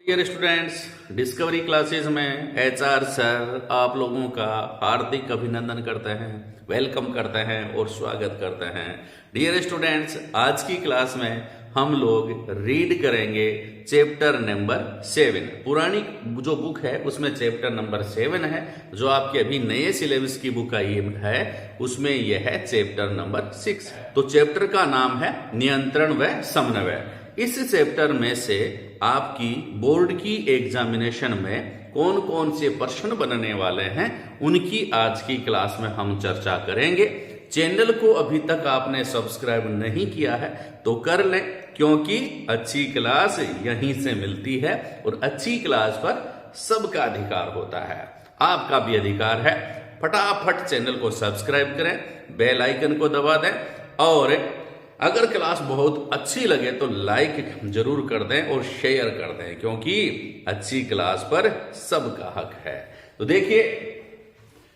Dear students, discovery classes में HR sir आप लोगों का हार्दिक अभिनंदन करते हैं, वेलकम करते हैं और स्वागत करते हैं। डियर स्टूडेंट्स, आज की क्लास में हम लोग रीड करेंगे चैप्टर नंबर 7। पुरानी जो बुक है उसमें चैप्टर नंबर 7 है, जो आपके अभी नए सिलेबस की बुक आई है उसमें यह है चैप्टर नंबर 6। तो चैप्टर का नाम है नियंत्रण व समन्वय। इस चैप्टर में से आपकी बोर्ड की एग्जामिनेशन में कौन कौन से प्रश्न बनने वाले हैं उनकी आज की क्लास में हम चर्चा करेंगे। चैनल को अभी तक आपने सब्सक्राइब नहीं किया है तो कर लें, क्योंकि अच्छी क्लास यहीं से मिलती है और अच्छी क्लास पर सबका अधिकार होता है, आपका भी अधिकार है। फटाफट चैनल को सब्सक्राइब करें, बेल आइकन को दबा दें और अगर क्लास बहुत अच्छी लगे तो लाइक जरूर कर दें और शेयर कर दें, क्योंकि अच्छी क्लास पर सबका हक है। तो देखिए,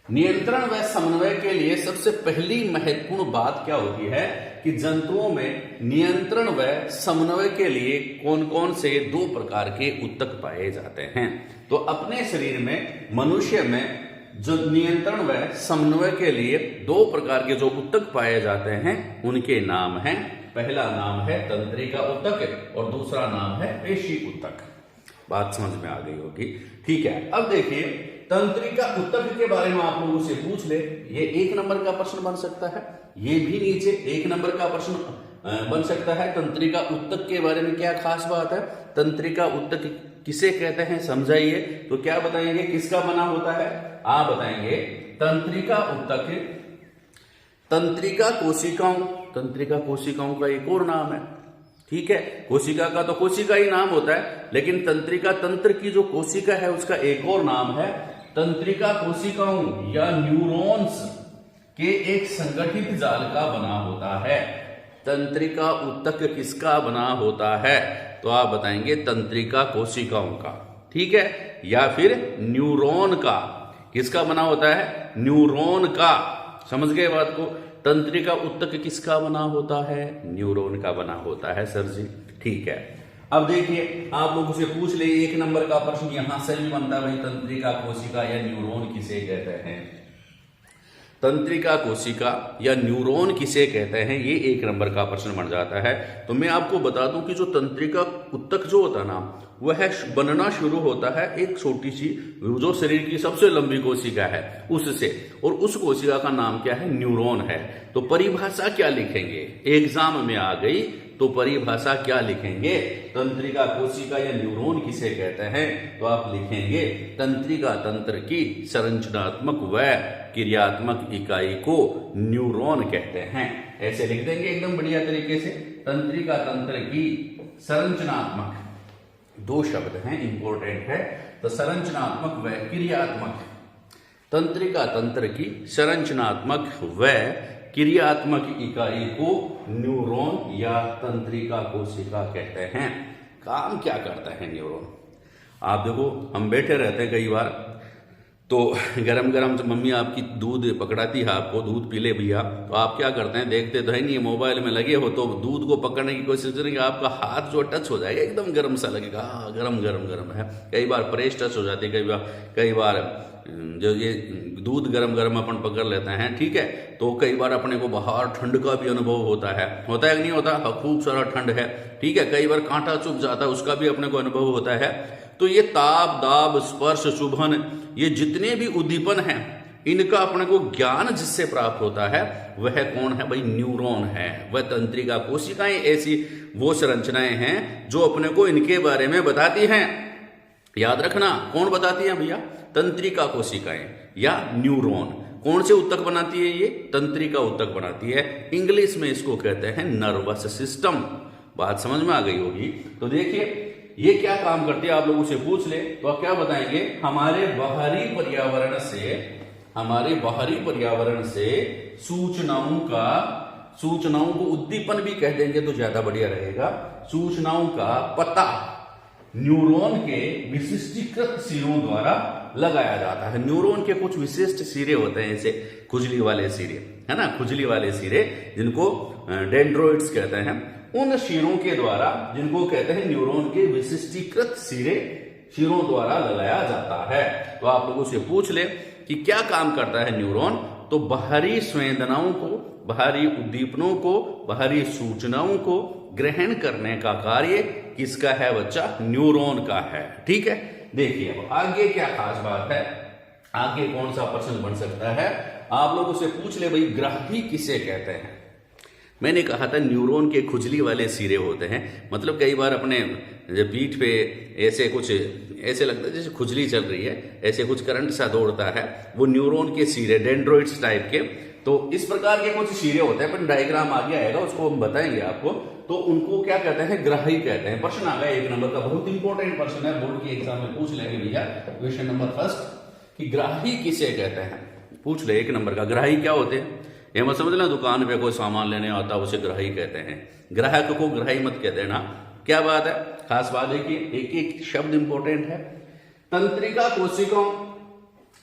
नियंत्रण व समन्वय के लिए सबसे पहली महत्वपूर्ण बात क्या होती है कि जंतुओं में नियंत्रण व समन्वय के लिए कौन कौन से 2 प्रकार के ऊतक पाए जाते हैं। तो अपने शरीर में, मनुष्य में जो नियंत्रण व समन्वय के लिए 2 प्रकार के जो ऊतक पाए जाते हैं उनके नाम हैं, पहला नाम है तंत्रिका ऊतक और दूसरा नाम है पेशी ऊतक। बात समझ में आ गई होगी, ठीक है। अब देखिए, तंत्रिका ऊतक के बारे में आप लोगों से पूछ ले, ये 1 नंबर का प्रश्न बन सकता है, ये भी नीचे 1 नंबर का प्रश्न बन सकता है। तंत्रिका ऊतक के बारे में क्या खास बात है, तंत्रिका ऊतक किसे कहते हैं समझाइए। तो क्या बताएंगे, किसका बना होता है, आप बताएंगे तंत्रिका ऊतक तंत्रिका कोशिकाओं का एक और नाम है, ठीक है। कोशिका का तो कोशिका ही नाम होता है, लेकिन तंत्रिका, तंत्र की जो कोशिका है उसका एक और नाम है तंत्रिका कोशिकाओं या न्यूरॉन्स के एक संगठित जाल का बना होता है। तंत्रिका ऊतक किसका बना होता है, तो आप बताएंगे तंत्रिका कोशिकाओं का, ठीक है, या फिर न्यूरॉन का। किसका बना होता है, न्यूरॉन का। समझ गए बात को, तंत्रिका ऊतक किसका बना होता है, न्यूरॉन का बना होता है सर जी, ठीक है। अब देखिए, आप लोगों से पूछ ले 1 नंबर का प्रश्न यहां से भी बनता है भाई, तंत्रिका कोशिका या न्यूरॉन किसे कहते हैं, तंत्रिका कोशिका या न्यूरॉन किसे कहते हैं, ये 1 नंबर का प्रश्न बन जाता है। तो मैं आपको बता दूं कि जो तंत्रिका ऊतक जो होता है ना, वह बनना शुरू होता है एक छोटी सी, जो शरीर की सबसे लंबी कोशिका है उससे, और उस कोशिका का नाम क्या है, न्यूरॉन है। तो परिभाषा क्या लिखेंगे, एग्जाम में आ गई तो परिभाषा क्या लिखेंगे, तंत्रिका कोशिका या न्यूरॉन किसे कहते हैं, तो आप लिखेंगे तंत्रिका तंत्र की संरचनात्मक व क्रियात्मक इकाई को न्यूरॉन कहते हैं। ऐसे लिख देंगे एकदम बढ़िया तरीके से, तंत्रिका तंत्र की संरचनात्मक, 2 शब्द हैं, इंपॉर्टेंट है, तो संरचनात्मक व क्रियात्मक, तंत्रिका तंत्र की संरचनात्मक व क्रियात्मक इकाई को न्यूरॉन या तंत्रिका कोशिका कहते हैं। काम क्या करता है न्यूरॉन, आप देखो, हम बैठे रहते हैं कई बार, तो गरम गरम से मम्मी आपकी दूध पकड़ाती है, आपको दूध पी ले भैया, तो आप क्या करते हैं, देखते तो है नहीं, मोबाइल में लगे हो, तो दूध को पकड़ने की कोशिश करेंगे, आपका हाथ जो टच हो जाएगा एकदम गर्म सा लगेगा, गरम गरम गरम है। कई बार प्रेस टच हो जाती है, कई बार जो ये दूध गरम गरम अपन पकड़ लेते हैं, ठीक है। तो कई बार अपने को बाहर ठंड का भी अनुभव होता है कि नहीं होता, खूब सारा ठंड है, ठीक है। कई बार कांटा चुभ जाता है, उसका भी अपने को अनुभव होता है। तो ये ताप, दाब, स्पर्श, चुभन, ये जितने भी उद्दीपन हैं, इनका अपने को ज्ञान जिससे प्राप्त होता है वह कौन है भाई, न्यूरॉन है। वह तंत्रिका कोशिकाएं ऐसी वो संरचनाएं हैं जो अपने को इनके बारे में बताती हैं। याद रखना, कौन बताती है भैया, तंत्रिका कोशिकाएं या न्यूरॉन। कौन से ऊतक बनाती है, ये तंत्रिका ऊतक बनाती है। इंग्लिश में इसको कहते हैं नर्वस सिस्टम। बात समझ में आ गई होगी। तो देखिए, ये क्या काम करती है, आप लोगों से पूछ ले तो आप क्या बताएंगे, हमारे बाहरी पर्यावरण से सूचनाओं को उद्दीपन भी कह देंगे तो ज्यादा बढ़िया रहेगा, सूचनाओं का पता न्यूरॉन के विशिष्टीकृत सिरों द्वारा लगाया जाता है। न्यूरॉन के कुछ विशिष्ट सिरे होते हैं, जैसे खुजली वाले सिरे, है ना, खुजली वाले सिरे जिनको डेंड्रोइड्स कहते हैं, उन शिरों के द्वारा, जिनको कहते हैं न्यूरॉन के विशिष्टीकृत शिरों द्वारा लगाया जाता है। तो आप लोगों से पूछ ले कि क्या काम करता है न्यूरॉन, तो बाहरी संवेदनाओं को, बाहरी उद्दीपनों को, बाहरी सूचनाओं को ग्रहण करने का कार्य किसका है बच्चा? न्यूरॉन का है। ठीक है, देखिए अब आगे क्या खास बात है, आगे कौन सा प्रश्न बन सकता है, आप लोगों से पूछ ले भाई ग्राही किसे कहते हैं। मैंने कहा था न्यूरॉन के खुजली वाले सिरे होते हैं, मतलब कई बार अपने पीठ पे ऐसे कुछ ऐसे लगता है जैसे खुजली चल रही है, ऐसे कुछ करंट सा दौड़ता है, वो न्यूरॉन के सिरे, डेंड्रोइड्स टाइप के। तो इस प्रकार के कुछ सिरे होते हैं, पर डायग्राम आगे आएगा, उसको हम बताएंगे आपको। तो उनको क्या कहते हैं? ग्राही कहते हैं। प्रश्न आ गया 1 नंबर का, बहुत इंपॉर्टेंट प्रश्न है, बोर्ड के एग्जाम में पूछ लेंगे भैया। क्वेश्चन नंबर फर्स्ट कि ग्राही किसे कहते हैं, पूछ ले 1 नंबर का। ग्राही क्या होते हैं ये मत समझ लेना, दुकान पे कोई सामान लेने आता है उसे ग्राही कहते हैं, ग्राहक को ग्राही मत कह देना। क्या बात है, खास बात है कि एक एक शब्द इंपॉर्टेंट है। तंत्रिका कोशिकाओं,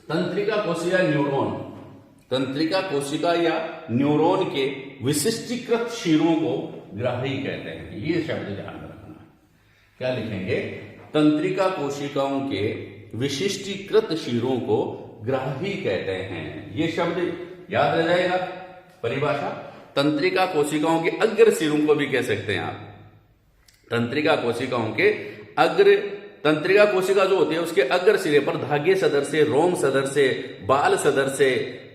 तंत्रिका कोशिका न्यूरॉन, तंत्रिका कोशिका या न्यूरॉन के विशिष्टीकृत शिरों को ग्राही कहते हैं। ये शब्द ध्यान में रखना। क्या लिखेंगे? तंत्रिका कोशिकाओं के विशिष्टीकृत शिरों को ग्राही कहते हैं। ये शब्द याद रह जाएगा। परिभाषा, तंत्रिका कोशिकाओं के अग्र सिरों को भी कह सकते हैं आप। तंत्रिका कोशिकाओं के अग्र, तंत्रिका कोशिका जो होती है उसके अग्र सिरे पर धागे सदृश, रोम सदृश, बाल सदृश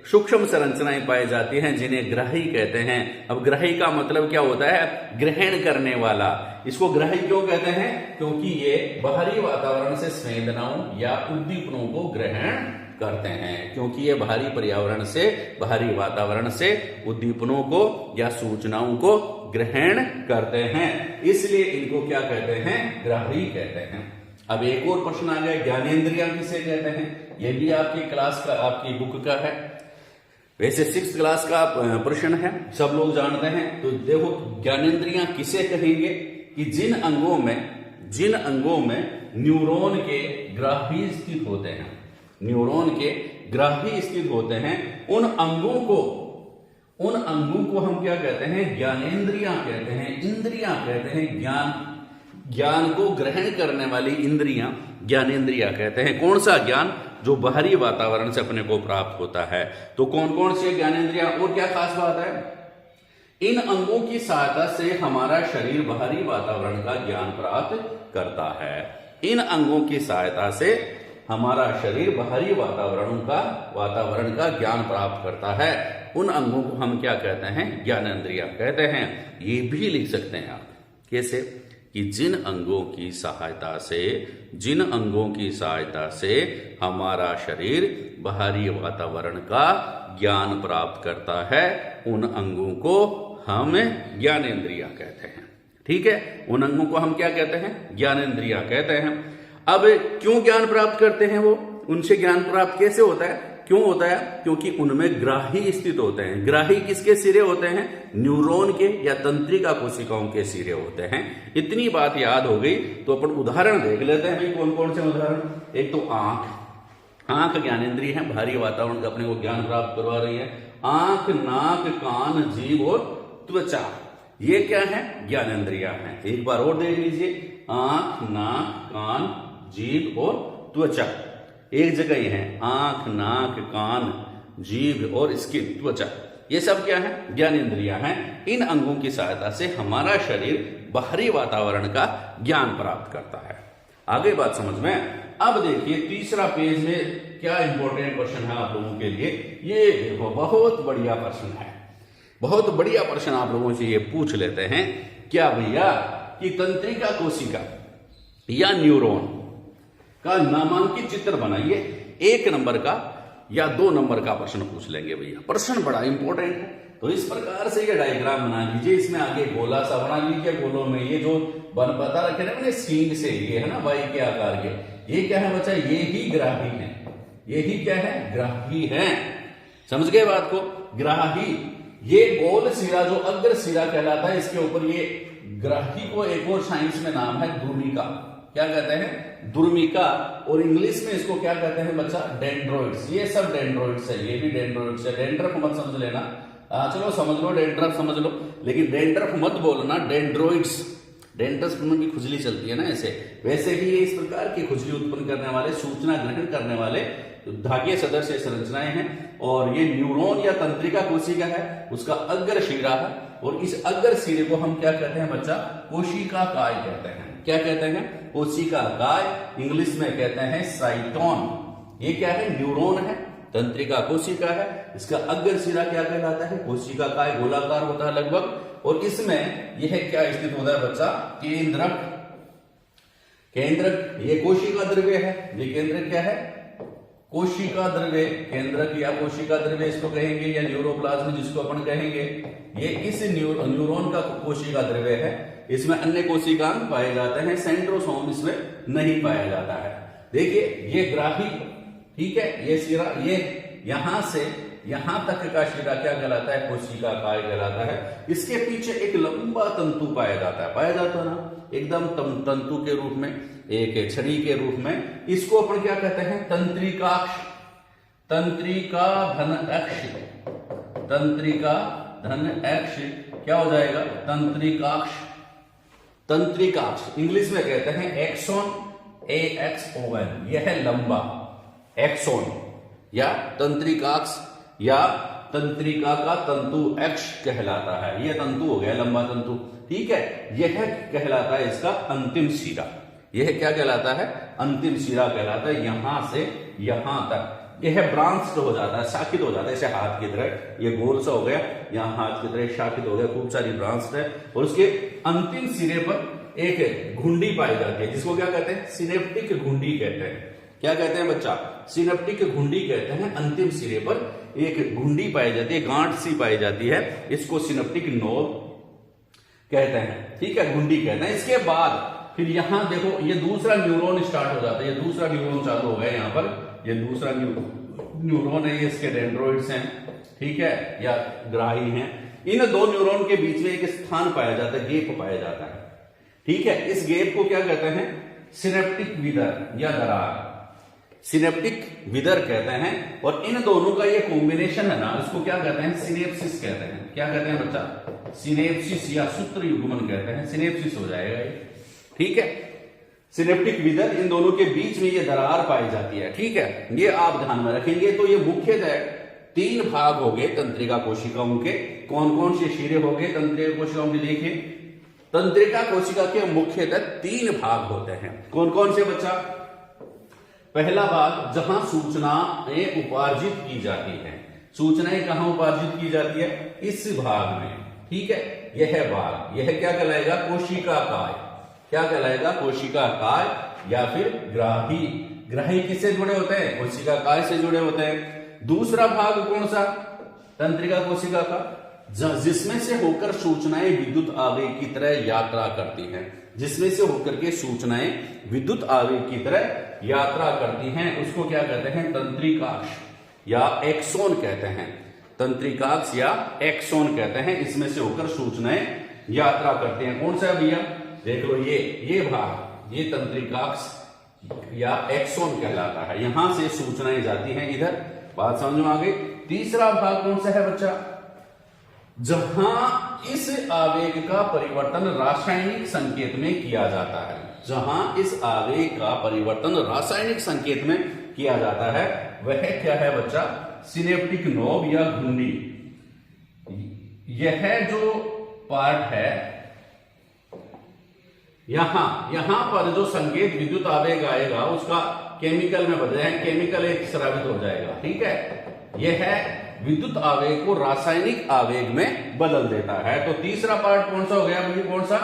सूक्ष्म संरचनाएं पाई जाती हैं, जिन्हें ग्राही कहते हैं। अब ग्राही का मतलब क्या होता है? ग्रहण करने वाला। इसको ग्राही क्यों कहते हैं? क्योंकि ये बाहरी वातावरण से संवेदनाओं या उद्दीपनों को ग्रहण करते हैं, क्योंकि ये बाहरी पर्यावरण से, बाहरी वातावरण से उद्दीपनों को या सूचनाओं को ग्रहण करते हैं, इसलिए इनको क्या कहते हैं? ग्राही कहते हैं। अब एक और प्रश्न आ गया, ज्ञानेंद्रियां किसे कहते हैं? ये भी आपकी क्लास का, आपकी बुक का है, वैसे 6th क्लास का प्रश्न है, सब लोग जानते हैं। तो देखो ज्ञानेंद्रियां किसे कहेंगे कि जिन अंगों में न्यूरॉन के ग्राही स्थित होते हैं, न्यूरॉन के ग्राही स्थित होते हैं, उन अंगों को हम क्या कहते हैं? ज्ञानेंद्रियां कहते हैं, इंद्रियां कहते हैं। ज्ञान को ग्रहण करने वाली इंद्रियां ज्ञानेंद्रियां कहते हैं। कौन सा ज्ञान? जो बाहरी वातावरण से अपने को प्राप्त होता है। तो कौन कौन से ज्ञानेंद्रियां? और क्या खास बात है? इन अंगों की सहायता से हमारा शरीर बाहरी वातावरण का ज्ञान प्राप्त करता है। इन अंगों की सहायता से हमारा शरीर बाहरी वातावरण का ज्ञान प्राप्त करता है। उन अंगों को हम क्या कहते हैं? ज्ञानेंद्रियां कहते हैं। ये भी लिख सकते हैं आप, कैसे? कि जिन अंगों की सहायता से हमारा शरीर बाहरी वातावरण का ज्ञान प्राप्त करता है, उन अंगों को हम ज्ञानेंद्रियां कहते हैं। ठीक है, उन अंगों को हम क्या कहते हैं? ज्ञानेंद्रियां कहते हैं। अब क्यों ज्ञान प्राप्त करते हैं वो? उनसे ज्ञान प्राप्त कैसे होता है? क्यों होता है? क्योंकि उनमें ग्राही स्थित होते हैं। ग्राही किसके सिरे होते हैं? न्यूरॉन के या तंत्रिका कोशिकाओं के सिरे होते हैं। इतनी बात याद हो गई तो अपन उदाहरण देख लेते हैं भाई। कौन कौन से उदाहरण? एक तो आंख ज्ञानेंद्रिय है, बाहरी वातावरण का अपने को ज्ञान प्राप्त करवा रही है। आंख, नाक, कान, जीभ और त्वचा, ये क्या है? ज्ञानेंद्रियां हैं। एक बार और देख लीजिए, आंख, नाक, कान, जीभ और त्वचा, एक जगह ही है। आंख, नाक, कान, जीभ और स्किन, त्वचा, ये सब क्या है? ज्ञानेंद्रियां हैं। इन अंगों की सहायता से हमारा शरीर बाहरी वातावरण का ज्ञान प्राप्त करता है। आगे बात समझ में? अब देखिए तीसरा पेज में क्या इंपॉर्टेंट क्वेश्चन है आप लोगों के लिए। ये देखो बहुत बढ़िया प्रश्न है, बहुत बढ़िया प्रश्न आप लोगों से ये पूछ लेते हैं। क्या भैया? कि तंत्रिका कोशिका या न्यूरॉन का नामांकित चित्र बनाइए। 1 नंबर का या 2 नंबर का प्रश्न पूछ लेंगे भैया। प्रश्न बड़ा इंपॉर्टेंट है, तो इस प्रकार से ये डायग्राम बना लीजिए। इसमें आगे गोला सा बना लीजिए, गोलों में ये जो बता रखे ना मैंने सींग से, ये है ना वाई के आकार के, ये क्या है बच्चा? ये ही ग्राही है। ये ही क्या है? ग्राही है। समझ गए बात को? ग्राही, ये गोल सिरा जो अग्र सिरा कहलाता है, इसके ऊपर ये ग्राही को एक और साइंस में नाम है दुर्मिका। क्या कहते हैं? दुर्मिका। और इंग्लिश में इसको क्या कहते हैं बच्चा? डेंड्रोइड्स। ये सब डेंड्रोइड्स है, ये भी डेंड्रोइड्स है। डेंड्रफ मत समझ लेना, चलो समझ लो, डेंड्रफ समझ लो, लेकिन डेंड्रफ मत बोलना, डेंड्रोइड्स। डेंड्रफ में भी खुजली चलती है ना, ऐसे वैसे ही ये इस प्रकार की खुजली उत्पन्न करने वाले, सूचना ग्रहण करने वाले धागे सदृश संरचनाएं हैं। और ये न्यूरॉन या तंत्रिका कोशिका है, उसका अग्र शिरा है, और इस अग्र सिरे को हम क्या कहते हैं बच्चा? कोशिका काय कहते हैं। क्या कहते हैं? कोशिका काय। इंग्लिश में कहते हैं साइटोन। ये क्या है? न्यूरॉन है, तंत्रिका कोशिका है, इसका अग्र सिरा क्या कहलाता है? कोशिका काय, गोलाकार होता है लगभग, और इसमें यह क्या स्थित होता है बच्चा? केंद्रक। केंद्रक ये कोशिका द्रव्य है, ये केंद्रक क्या है? कोशिका द्रव्य। केंद्रक या कोशिका द्रव्य इसको कहेंगे, या न्यूरोप्लाज्म जिसको अपन कहेंगे। ये इस न्यूरॉन का कोशिका द्रव्य है। इसमें अन्य कोशिकांग पाए जाते हैं, सेंट्रोसोम इसमें नहीं पाया जाता है। देखिए ये ग्राही, ठीक है, ये सिरा, ये यहां से यहां तक का शिरा क्या कहलाता है? कोशिका काय कहलाता है। इसके पीछे एक लंबा तंतु पाया जाता है, पाया जाता है ना, एकदम तंतु के रूप में, एक छड़ी के रूप में। इसको अपन क्या कहते हैं? तंत्रिकाक्ष। तंत्रिका धन अक्ष, तंत्रिका धन अक्ष क्या हो जाएगा? तंत्रिकाक्ष। तंत्रिकाक्ष इंग्लिश में कहते हैं एक्सोन, AXON। यह है लंबा एक्सोन या तंत्रिकाक्ष, या तंत्रिका का तंतु अक्ष कहलाता है। यह तंतु हो गया, लंबा तंतु, ठीक है। यह कहलाता है इसका अंतिम सिरा। यह क्या कहलाता है? अंतिम सिरा कहलाता है। यहां से यहां तक यह ब्रांच हो जाता है, शाखित हो जाता है, जैसे हाथ की तरह। ये गोल सा हो गया, यहां हाथ की तरह शाखित हो गया, खूब सारी ब्रांच है, और उसके अंतिम सिरे पर एक घुंडी पाई जाती है, जिसको क्या कहते हैं? सिनेप्टिक घुंडी कहते हैं। क्या कहते हैं बच्चा? सिनेप्टिक घुंडी कहते हैं। अंतिम सिरे पर एक घुंडी पाई जाती है, गांठ सी पाई जाती है, इसको सिनेप्टिक नोड कहते हैं, ठीक है, घुंडी कहते हैं। इसके बाद फिर यहां देखो, ये दूसरा न्यूरॉन स्टार्ट हो जाता है। ये दूसरा न्यूरॉन चालू हो गया यहां पर, ये दूसरा न्यूरॉन है, ये इसके डेंड्रोइड्स हैं, ठीक है, या ग्राही हैं। इन दो न्यूरॉन के बीच में एक स्थान पाया जाता है, गेप पाया जाता है, ठीक है। इस गेप को क्या कहते हैं? सिनेप्टिक विदर या दरार, सिनेप्टिक विदर कहते हैं। और इन दोनों का ये कॉम्बिनेशन है ना, इसको क्या कहते हैं? सिनेप्सिस कहते हैं। क्या कहते हैं बच्चा? सिनेप्सिस या सूत्र युग्मन कहते हैं, सिनेप्सिस हो जाएगा ये, ठीक है। सिनेप्टिक विदर, इन दोनों के बीच में ये दरार पाई जाती है, ठीक है। ये आप ध्यान में रखेंगे। तो ये मुख्यतः 3 भाग हो गए तंत्रिका कोशिकाओं के। कौन कौन से शिरे हो गए तंत्रिका कोशिकाओं के? देखिए, तंत्रिका कोशिका के मुख्यतः 3 भाग होते हैं। कौन कौन से बच्चा? पहला भाग जहां सूचनाएं उपार्जित की जाती हैं। सूचनाएं कहां उपार्जित की जाती है? इस भाग में, ठीक है। यह भाग, यह क्या कहलाएगा? कोशिका काय। क्या कहलाएगा? कोशिका काय या फिर ग्राही। ग्राही किससे जुड़े होते हैं? कोशिका काय से जुड़े होते हैं। दूसरा भाग कौन सा? तंत्रिका कोशिका का, जिसमें से होकर सूचनाएं विद्युत आवेग की तरह यात्रा करती हैं। जिसमें से होकर के सूचनाएं विद्युत आवेग की तरह यात्रा करती हैं, उसको क्या कहते हैं? तंत्रिकाक्ष या एक्सोन कहते हैं। तंत्रिकाक्ष या एक्सोन कहते हैं। इसमें से होकर सूचनाएं यात्रा करते हैं। कौन सा भैया? देख लो, ये भाग, ये तंत्रिकाक्ष या एक्सोन कहलाता है। यहां से सूचनाएं जाती हैं इधर। बात समझ में आ गई? तीसरा भाग कौन सा है बच्चा? जहां इस आवेग का परिवर्तन रासायनिक संकेत में किया जाता है। जहां इस आवेग का परिवर्तन रासायनिक संकेत में किया जाता है, वह क्या है बच्चा? सिनेप्टिक नोब या घुंडी। यह जो पार्ट है, यहां पर जो संकेत विद्युत आवेग आएगा, उसका केमिकल में बदल जाएगा, केमिकल एक स्रावित हो जाएगा, ठीक है। यह विद्युत आवेग को रासायनिक आवेग में बदल देता है। तो तीसरा पार्ट कौन सा हो गया भैया? कौन सा?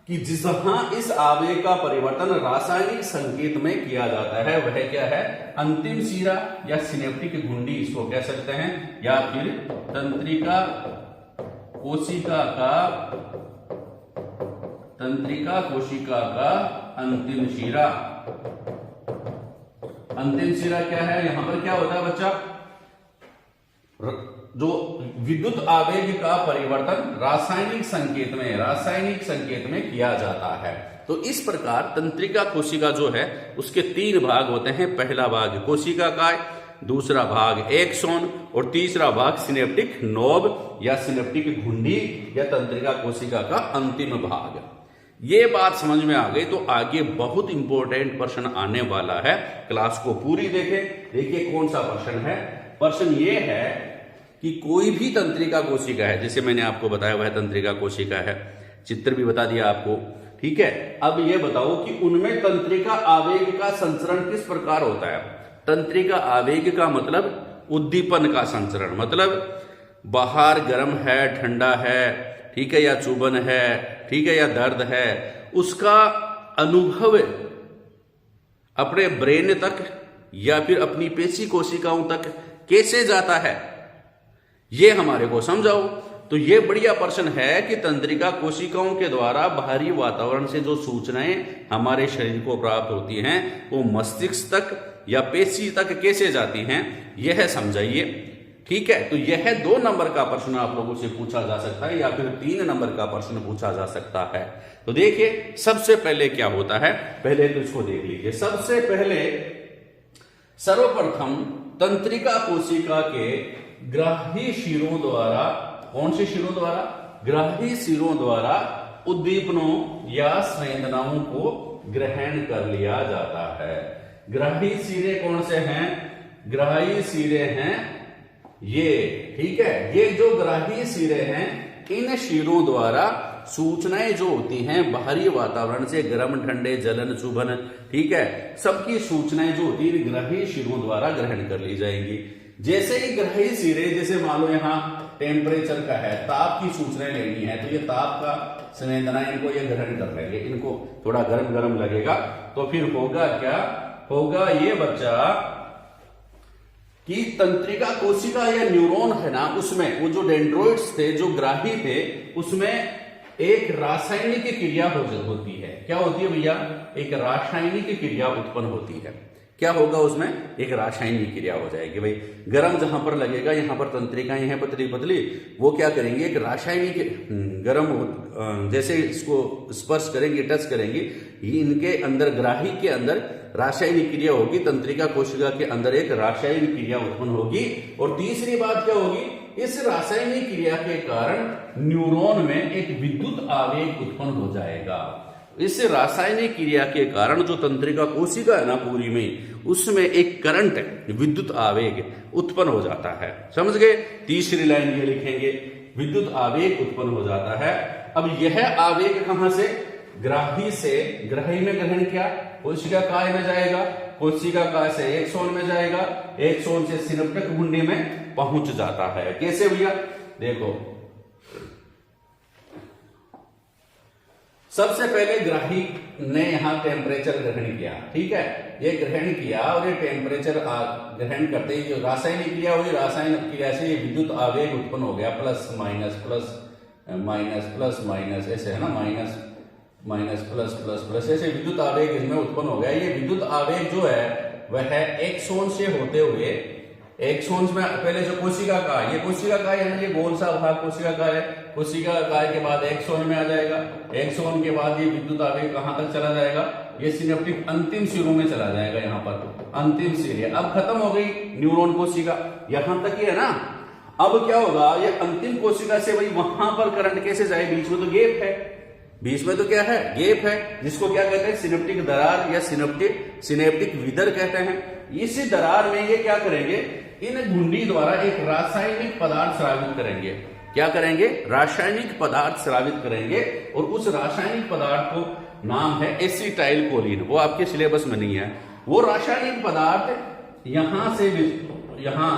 कि जहां इस आवेग का परिवर्तन रासायनिक संकेत में किया जाता है, वह क्या है? अंतिम सिरा या सिनेप्टिक घुंडी इसको कह सकते हैं, या फिर तंत्रिका कोशिका का अंतिम सिरा। अंतिम सिरा क्या है? यहां पर क्या होता है बच्चा? जो विद्युत आवेग का परिवर्तन रासायनिक संकेत में किया जाता है। तो इस प्रकार तंत्रिका कोशिका जो है, उसके 3 भाग होते हैं। पहला भाग कोशिका काय, दूसरा भाग एक्सोन और तीसरा भाग सिनेप्टिक नोब या सिनेप्टिक घुंडी या तंत्रिका कोशिका का अंतिम भाग। ये बात समझ में आ गई तो आगे बहुत इंपॉर्टेंट प्रश्न आने वाला है, क्लास को पूरी देखें। देखिए कौन सा प्रश्न है। प्रश्न ये है कि कोई भी तंत्रिका कोशिका है, जैसे मैंने आपको बताया वह तंत्रिका कोशिका है, चित्र भी बता दिया आपको, ठीक है। अब ये बताओ कि उनमें तंत्रिका आवेग का संचरण किस प्रकार होता है। तंत्रिका आवेग का मतलब उद्दीपन का संचरण, मतलब बाहर गर्म है, ठंडा है, ठीक है, या चुभन है, ठीक है, या दर्द है, उसका अनुभव अपने ब्रेन तक या फिर अपनी पेशी कोशिकाओं तक कैसे जाता है, ये हमारे को समझाओ। तो ये बढ़िया प्रश्न है कि तंत्रिका कोशिकाओं के द्वारा बाहरी वातावरण से जो सूचनाएं हमारे शरीर को प्राप्त होती हैं वो मस्तिष्क तक या पेशी तक कैसे जाती हैं, यह समझाइए, ठीक है। तो यह 2 नंबर का प्रश्न आप लोगों से पूछा जा सकता है या फिर 3 नंबर का प्रश्न पूछा जा सकता है। तो देखिए सबसे पहले क्या होता है, पहले तो इसको देख लीजिए। सबसे पहले सर्वप्रथम तंत्रिका कोशिका के ग्राही शिरों द्वारा, कौन से शिरों द्वारा, ग्राही शिरों द्वारा उद्दीपनों या संवेदनाओं को ग्रहण कर लिया जाता है। ग्राही सिरे कौन से हैं, ग्राही सिरे हैं ये, ठीक है। ये जो ग्राही सिरे हैं, इन शिरों द्वारा सूचनाएं जो होती हैं बाहरी वातावरण से, गर्म ठंडे, जलन चुभन, ठीक है, सबकी सूचनाएं जो होती है ग्राही शिरों द्वारा ग्रहण कर ली जाएंगी। जैसे ही ग्राही सिरे, जैसे मान लो यहाँ टेम्परेचर का है, ताप की सूचनाएं लेनी है, तो ये ताप का संवेदना इनको ये ग्रहण कर लेंगे, इनको थोड़ा गर्म गर्म लगेगा, तो फिर होगा क्या, होगा ये बच्चा कि तंत्रिका कोशिका या न्यूरॉन है ना, उसमें वो जो डेंड्रोइड्स थे, जो ग्राही थे, उसमें एक रासायनिक क्रिया होती है। क्या होती है भैया, एक रासायनिक क्रिया उत्पन्न होती है। क्या होगा उसमें, एक रासायनिक क्रिया हो जाएगी भाई। गर्म जहां पर लगेगा, यहां पर तंत्रिकाएं हैं पतली पतली, वो क्या करेंगे, एक रासायनिक गर्म, जैसे इसको स्पर्श करेंगे, टच करेंगे, ये इनके अंदर, ग्राही के अंदर रासायनिक क्रिया होगी, तंत्रिका कोशिका के अंदर एक रासायनिक क्रिया उत्पन्न होगी। और तीसरी बात क्या होगी, इस रासायनिक क्रिया के कारण न्यूरॉन में एक विद्युत आवेग उत्पन्न हो जाएगा। इस रासायनिक क्रिया के कारण जो तंत्रिका कोशिका है ना पूरी में, उसमें एक करंट, विद्युत आवेग उत्पन्न हो जाता है। समझ गए। तीसरी लाइन ये लिखेंगे, विद्युत आवेग उत्पन्न हो जाता है। अब यह आवेग कहां से, ग्राही से, ग्राही में ग्रहण किया, कोशिका काय में जाएगा, कोशिका काय से एक्सोन में जाएगा, एक्सोन से सिनेप्टिक घुंडी में पहुंच जाता है। कैसे भैया, देखो सबसे पहले ग्राही ने यहां टेम्परेचर ग्रहण किया, ठीक है, ये ग्रहण किया और ये टेम्परेचर ग्रहण करते ही जो रासायनिक क्रिया हुई, रासायनिक क्रिया से ये विद्युत आवेग उत्पन्न हो गया, plus minus plus minus plus minus, ऐसे है ना, minus minus plus plus plus, ऐसे विद्युत आवेग इसमें उत्पन्न हो गया। ये विद्युत आवेग जो है वह एक्सोन से होते हुए, एक्सोन में पहले जो कोशिका का, ये कोशिका का है, ये गोल सा भाग कोशिका का है, कोशिका काय के बाद एक्सोन में आ जाएगा, एक्सोन के बाद ये विद्युत आवेग कहां तक चला जाएगा, ये सिनेप्टिक अंतिम सिरों में चला जाएगा, यहाँ पर अंतिम सिरे। अब खत्म हो गई न्यूरॉन कोशिका, यहां तक ही है ना। अब क्या होगा, ये अंतिम कोशिका से भाई वहां पर करंट कैसे जाए, बीच में तो गैप है, बीच में तो क्या है, गैप है, जिसको क्या कहते हैं, सिनेप्टिक दरार या सिनेप्टिक विदर कहते हैं। इसी दरार में ये क्या करेंगे, इन घुंडी द्वारा एक रासायनिक पदार्थ स्रावित करेंगे। क्या करेंगे, रासायनिक पदार्थ स्रावित करेंगे, और उस रासायनिक पदार्थ को नाम है एसिटाइल कोलिन। वो आपके सिलेबस में नहीं है। वो रासायनिक पदार्थ यहां से यहां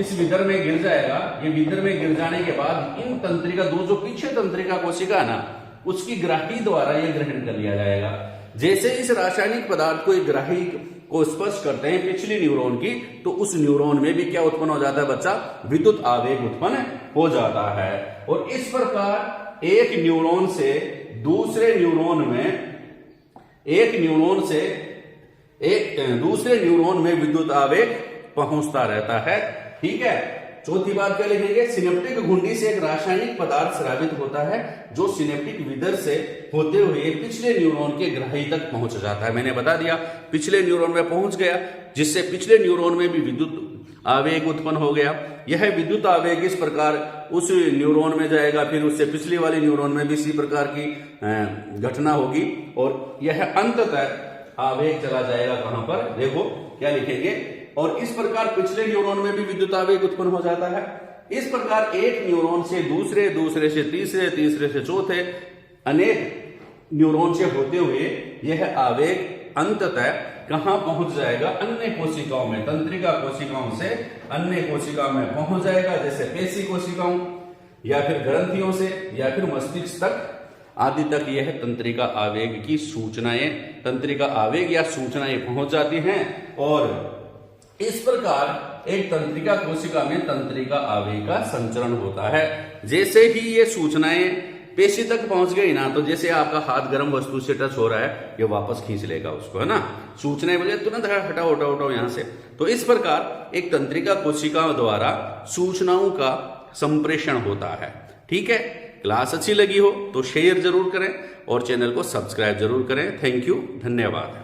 इस विदर में गिर जाएगा। ये विदर में गिर जाने के बाद इन तंत्रिका, दो जो पीछे तंत्रिका कोशिका है ना, उसकी ग्राही द्वारा यह ग्रहण कर लिया जाएगा। जैसे इस रासायनिक पदार्थ को एक ग्राही को स्पर्श करते हैं पिछली न्यूरॉन की, तो उस न्यूरॉन में भी क्या उत्पन्न हो जाता है बच्चा, विद्युत आवेग उत्पन्न हो जाता है। और इस प्रकार एक न्यूरॉन से दूसरे न्यूरॉन में, एक न्यूरॉन से एक दूसरे न्यूरॉन में विद्युत आवेग पहुंचता रहता है, ठीक है। चौथी बात क्या लिखेंगे, सिनेप्टिक घुंडी से एक रासायनिक पदार्थ स्रावित होता है जो सिनेप्टिक विदर से होते हुए पिछले न्यूरॉन के ग्राही तक पहुंच जाता है। मैंने बता दिया, पिछले न्यूरॉन में पहुंच गया, जिससे पिछले न्यूरॉन में भी विद्युत आवेग उत्पन्न हो गया। यह विद्युत आवेग इस प्रकार उस न्यूरॉन में जाएगा, फिर उससे पिछली वाली न्यूरॉन में भी इसी प्रकार की घटना होगी और यह अंततः आवेग चला जाएगा कहां पर, देखो क्या लिखेंगे, और इस प्रकार पिछले न्यूरॉन में भी विद्युत आवेग उत्पन्न हो जाता है। इस प्रकार एक न्यूरॉन से दूसरे, दूसरे से तीसरे, तीसरे से चौथे, अनेक न्यूरॉन से होते हुए यह आवेग अंततः कहां पहुंच जाएगा, अन्य कोशिकाओं में, तंत्रिका कोशिकाओं से अन्य कोशिकाओं में पहुंच जाएगा, जैसे पेशी कोशिकाओं या फिर ग्रंथियों से या फिर मस्तिष्क तक आदि तक यह तंत्रिका आवेग की सूचनाएं, तंत्रिका आवेग या सूचनाएं पहुंच जाती हैं। और इस प्रकार एक तंत्रिका कोशिका में तंत्रिका आवेग का संचरण होता है। जैसे ही ये सूचनाएं पेशी तक पहुंच गई ना, तो जैसे आपका हाथ गर्म वस्तु से टच हो रहा है, ये वापस खींच लेगा उसको, है ना, सूचनाएं बजे तुरंत हटाओ हटाओ हटाओ यहां से। तो इस प्रकार एक तंत्रिका कोशिका द्वारा सूचनाओं का संप्रेषण होता है। ठीक है, क्लास अच्छी लगी हो तो शेयर जरूर करें और चैनल को सब्सक्राइब जरूर करें। थैंक यू, धन्यवाद।